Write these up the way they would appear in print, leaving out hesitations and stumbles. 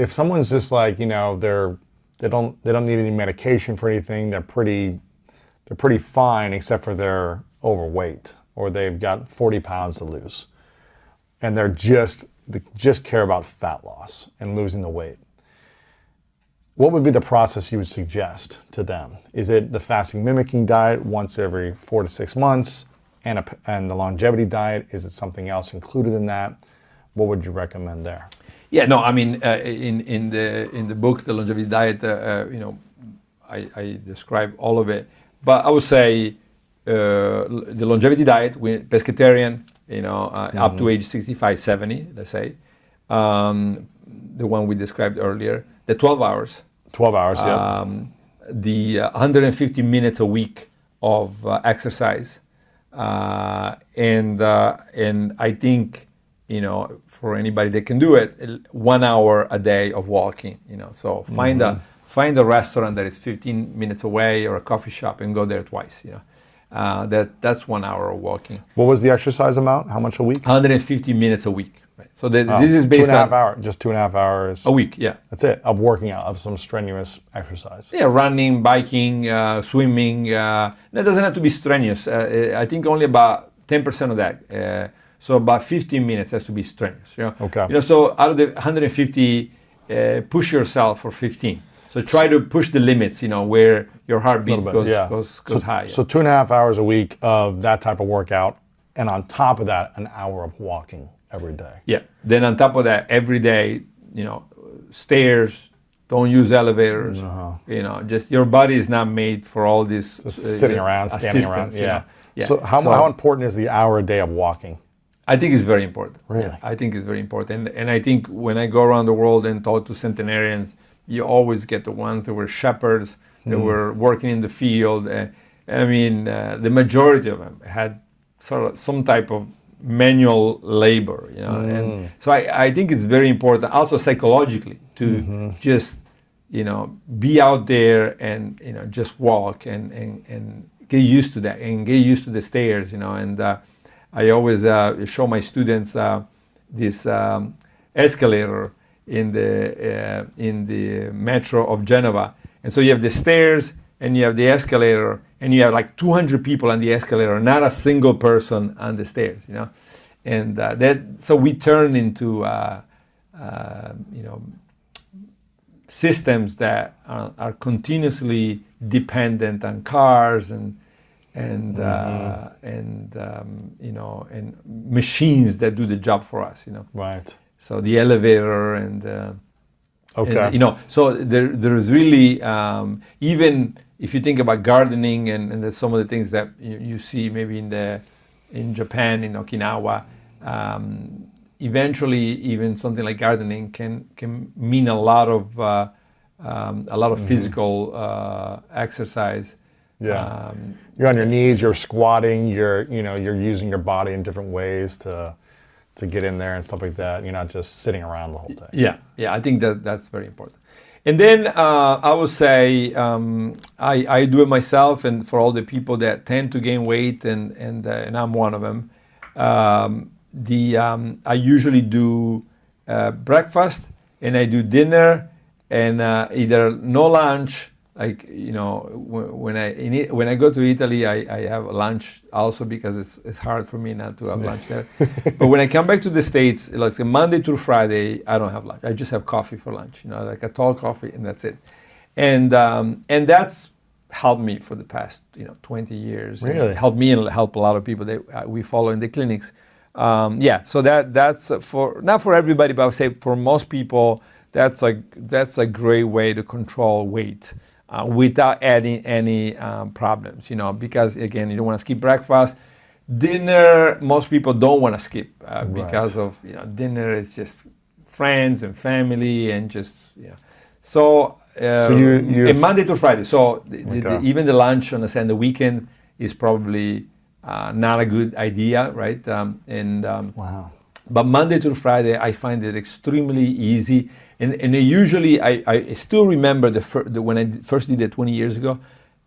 if someone's just like, they don't need any medication for anything, they're pretty fine except for they're overweight or they've got 40 pounds to lose, and they just care about fat loss and losing the weight. What would be the process you would suggest to them? Is it the fasting mimicking diet once every 4 to 6 months and the longevity diet? Is it something else included in that? What would you recommend there? Yeah, no, I mean, in the book, The Longevity Diet, I describe all of it. But I would say the longevity diet, pescatarian, up to age 65, 70, let's say. The one we described earlier, the 12 hours. 12 hours, yeah. The 150 minutes a week of exercise. And I think, for anybody that can do it, 1 hour a day of walking, So find a restaurant that is 15 minutes away or a coffee shop and go there twice, That's 1 hour of walking. What was the exercise amount? How much a week? 150 minutes a week. Right. So this is based on 2.5 hours, just 2.5 hours a week. Yeah, that's it, of working out, of some strenuous exercise. Yeah, running, biking, swimming. That doesn't have to be strenuous. I think only about 10% of that. So about 15 minutes has to be strenuous. Okay. So out of the 150, push yourself for 15. So try to push the limits. Where your heartbeat goes high. So 2.5 hours a week of that type of workout, and on top of that, an hour of walking every day. Yeah. Then on top of that, every day, stairs. Don't use elevators. Just your body is not made for all this. Just sitting around, standing around. Yeah. So how important is the hour a day of walking? I think it's very important. Really? I think it's very important. And I think when I go around the world and talk to centenarians, you always get the ones that were shepherds, that were working in the field. The majority of them had sort of some type of manual labor, And so I think it's very important also psychologically to just, be out there and, just walk and get used to that and get used to the stairs, And I always show my students this escalator in the metro of Geneva. And so you have the stairs and you have the escalator and you have like 200 people on the escalator, not a single person on the stairs, And so we turn into, systems that are continuously dependent on cars and machines that do the job for us, Right. So the elevator and okay. And, so there is really even if you think about gardening and there's some of the things that you see maybe in Japan, in Okinawa, eventually even something like gardening can mean a lot of physical exercise. Yeah, you're on your knees, you're squatting, you're using your body in different ways to get in there and stuff like that. You're not just sitting around the whole day. Yeah, I think that's very important. And then I would say I do it myself, and for all the people that tend to gain weight, and I'm one of them. I usually do breakfast and I do dinner and either no lunch. Like when I go to Italy, I have lunch also because it's hard for me not to have lunch there. But when I come back to the States, like Monday through Friday, I don't have lunch. I just have coffee for lunch. Like a tall coffee, and that's it. And that's helped me for the past 20 years. Really? Helped me and helped a lot of people that we follow in the clinics. So that's for not for everybody, but I would say for most people, that's a great way to control weight. Without adding any problems, because again, you don't want to skip breakfast. Dinner, most people don't want to skip because of dinner is just friends and family and just So and Monday to Friday. So even the lunch on the weekend is probably not a good idea, right? Wow. But Monday to Friday, I find it extremely easy. And usually, I still remember when I first did it 20 years ago,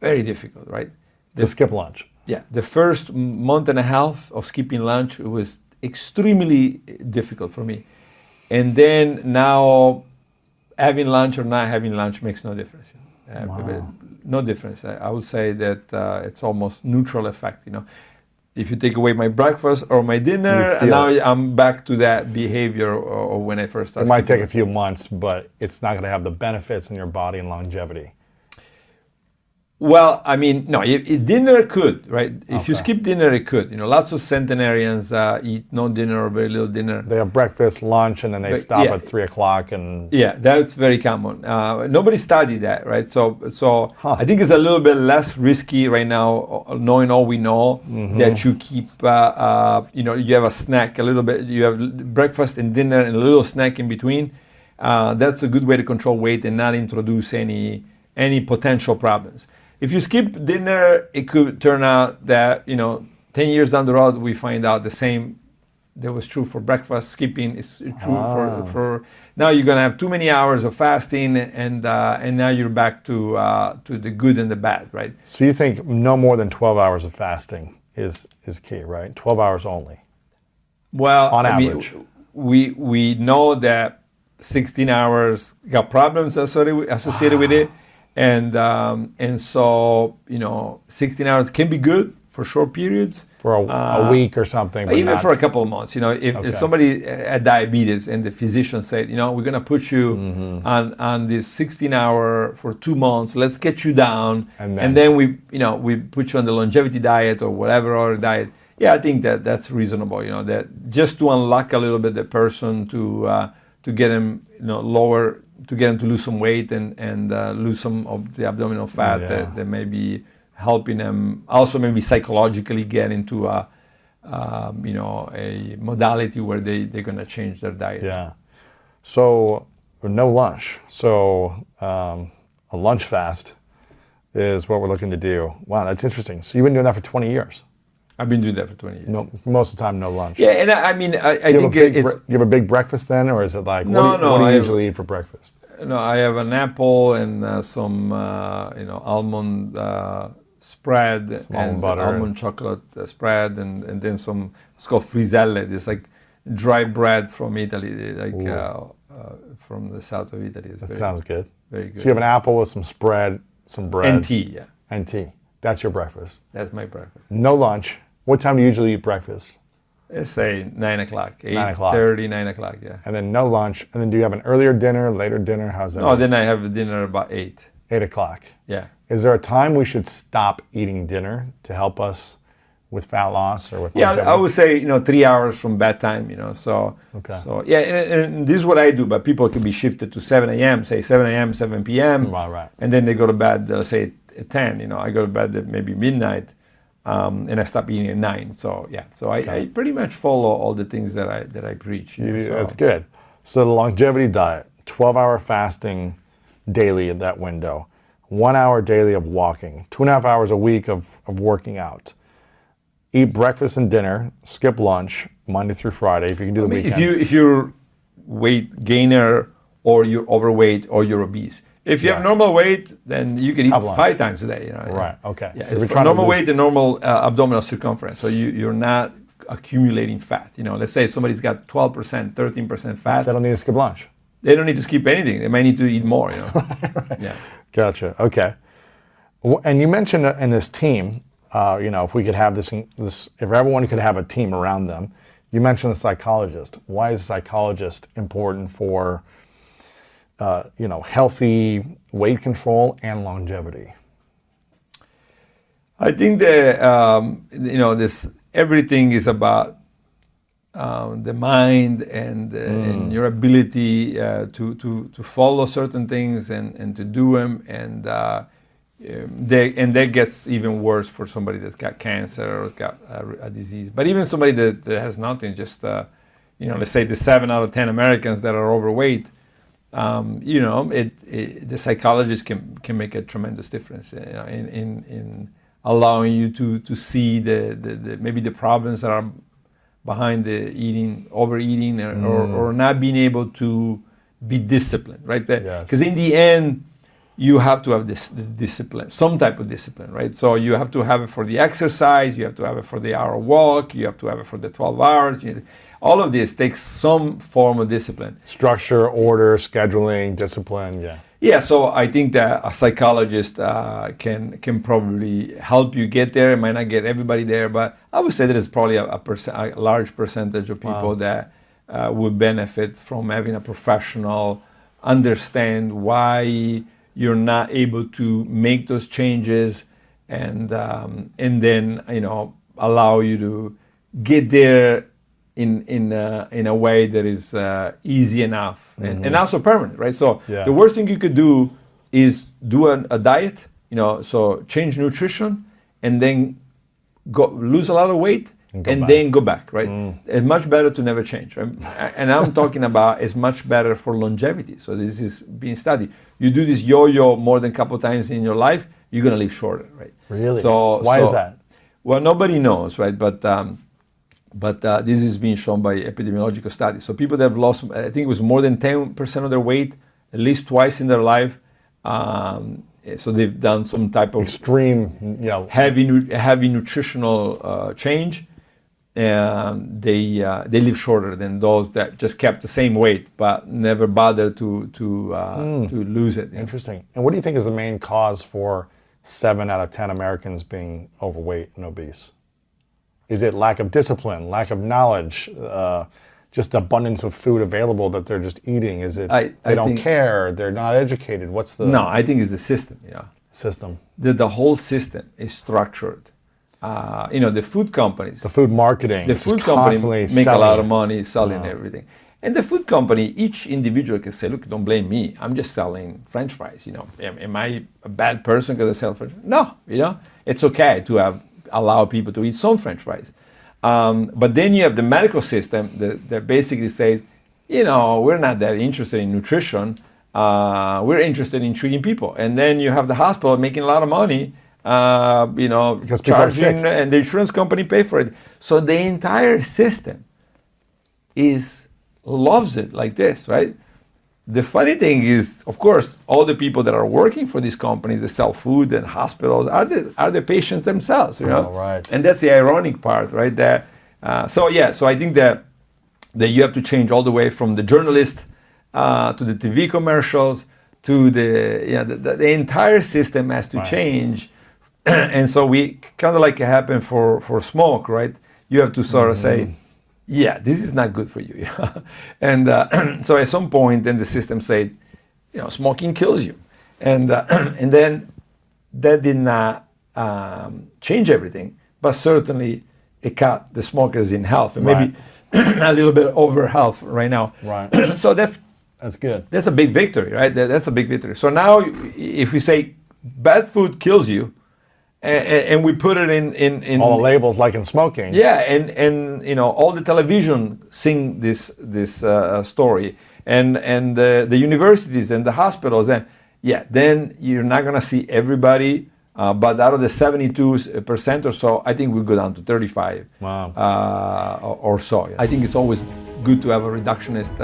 very difficult, right? To skip lunch. Yeah, the first month and a half of skipping lunch was extremely difficult for me. And then now, having lunch or not having lunch makes no difference. Wow. No difference. I would say that it's almost neutral effect. If you take away my breakfast or my dinner, and now I'm back to that behavior or when I first started. It might take a few months, but it's not going to have the benefits in your body and longevity. Well, I mean, no, dinner could, right? If you skip dinner, it could. Lots of centenarians eat no dinner or very little dinner. They have breakfast, lunch, and then they stop at 3 o'clock. And yeah, that's very common. Nobody studied that, right? So I think it's a little bit less risky right now, knowing all we know, that you keep, you have a snack, a little bit, you have breakfast and dinner and a little snack in between. That's a good way to control weight and not introduce any potential problems. If you skip dinner, it could turn out that, 10 years down the road, we find out the same that was true for breakfast. Skipping is true for now you're going to have too many hours of fasting and now you're back to the good and the bad, right? So you think no more than 12 hours of fasting is key, right? 12 hours only. Well, on average. We know that 16 hours got problems associated with it. And so 16 hours can be good for short periods. For a week or something. But even for a couple of months. If somebody had diabetes and the physician said, we're going to put you on this 16-hour for 2 months. Let's get you down, and then we put you on the longevity diet or whatever other diet. Yeah, I think that's reasonable. That just to unlock a little bit the person to get him lower. To get them to lose some weight and lose some of the abdominal fat that may be helping them also maybe psychologically get into a modality where they're going to change their diet. Yeah. So no lunch. So a lunch fast is what we're looking to do. Wow, that's interesting. So you've been doing that for 20 years. I've been doing that for 20 years. No, most of the time, no lunch. Yeah, and I think you have a big breakfast then, or is it like what do you usually eat for breakfast? No, I have an apple and some almond spread and butter almond chocolate spread, and then some. It's called friselle. It's like dry bread from Italy, from the south of Italy. That sounds good. Very good. So you have an apple with some spread, some bread, and tea. Yeah. And tea. That's your breakfast. That's my breakfast. No lunch. What time do you usually eat breakfast? Let's say 9 o'clock, 8:30, 9 o'clock, yeah. And then no lunch. And then do you have an earlier dinner, later dinner? How's that? No, then I have dinner about 8. 8 o'clock. Yeah. Is there a time we should stop eating dinner to help us with fat loss or with longevity? I would say 3 hours from bedtime. So okay. So yeah, and this is what I do. But people can be shifted to 7 a.m. Say 7 a.m., 7 p.m. Right. And then they go to bed. Say at 10. I go to bed at maybe midnight. And I stop eating at 9. So yeah, I pretty much follow all the things that I preach. That's good. So the longevity diet, 12-hour fasting daily in that window, 1 hour daily of walking, 2.5 hours a week of working out. Eat breakfast and dinner, skip lunch Monday through Friday if you can do the weekend. If you're weight gainer or you're overweight or you're obese. If you have normal weight, then you can eat 5 times a day. Right. Okay. Yeah, so it's normal weight and normal abdominal circumference. So you're not accumulating fat. Let's say somebody's got 12%, 13% fat. They don't need to skip lunch. They don't need to skip anything. They might need to eat more. Right. Yeah. Gotcha. Okay. And you mentioned in this team, if we could have this, if everyone could have a team around them. You mentioned a psychologist. Why is a psychologist important for healthy weight control and longevity? I think that this everything is about the mind and your ability to follow certain things and to do them, and that gets even worse for somebody that's got cancer or has got a disease. But even somebody that has nothing, just let's say the 7 out of 10 Americans that are overweight. The psychologist can make a tremendous difference in allowing you to see the maybe the problems that are behind the overeating or not being able to be disciplined, right? Because in the end, you have to have this discipline, some type of discipline, right? So you have to have it for the exercise, you have to have it for the hour walk, you have to have it for the 12 hours. All of this takes some form of discipline. Structure, order, scheduling, discipline, yeah. Yeah, so I think that a psychologist can probably help you get there. It might not get everybody there, but I would say there's probably a large percentage of people that would benefit from having a professional understand why you're not able to make those changes, and then allow you to get there in a way that is easy enough and also permanent, right? So the worst thing you could do is do a diet, so change nutrition and then go lose a lot of weight and then go back, right? It's much better to never change, right? And I'm talking about it's much better for longevity. So this is being studied. You do this yo-yo more than a couple of times in your life, you're gonna live shorter, right? Really? So why is that? Well, nobody knows, right? But this is being shown by epidemiological studies. So people that have lost, I think it was more than 10% of their weight, at least twice in their life. So they've done some type of extreme, heavy nutritional change, and they live shorter than those that just kept the same weight but never bothered to lose it. Interesting. And what do you think is the main cause for 7 out of 10 Americans being overweight and obese? Is it lack of discipline, lack of knowledge, just abundance of food available that they're just eating? Is it they don't care, they're not educated? What's the... No, I think it's the system. System. The whole system is structured. The food companies. The food marketing. The food companies make a lot of money selling everything. And the food company, each individual can say, look, don't blame me. I'm just selling French fries. Am I a bad person because I sell French fries? No, it's okay to allow people to eat some French fries. But then you have the medical system that basically says, we're not that interested in nutrition. We're interested in treating people. And then you have the hospital making a lot of money, because people are sick, and the insurance company pay for it. So the entire system loves it like this, right? The funny thing is, of course, all the people that are working for these companies that sell food and hospitals are the patients themselves, Oh, right. And that's the ironic part, right? So I think that you have to change all the way from the journalist to the TV commercials to the entire system has to change. And so we kind of like it happened for smoke, right? You have to sort of say, yeah, this is not good for you. And so at some point, then the system said, smoking kills you. And then that did not change everything, but certainly it cut the smokers in health, and maybe a little bit over health right now. Right. So that's good. That's a big victory, right? That's a big victory. So now if we say bad food kills you, and we put it in all the labels like in smoking. Yeah, and all the television sing this story, and the universities and the hospitals, and then you're not gonna see everybody. But out of the 72% or so, I think we'll go down to 35. Wow. Or so. I think it's always good to have a reductionist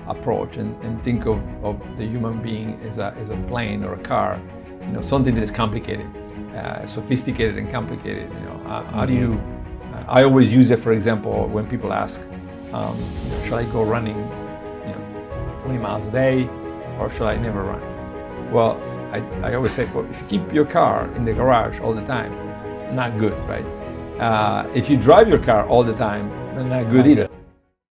approach and think of the human being as a plane or a car, something that is complicated. Sophisticated and complicated. How do you? I always use it, for example, when people ask, "Shall I go running, 20 miles a day, or shall I never run?" Well, I always say, well, if you keep your car in the garage all the time, not good, right? If you drive your car all the time, not good either.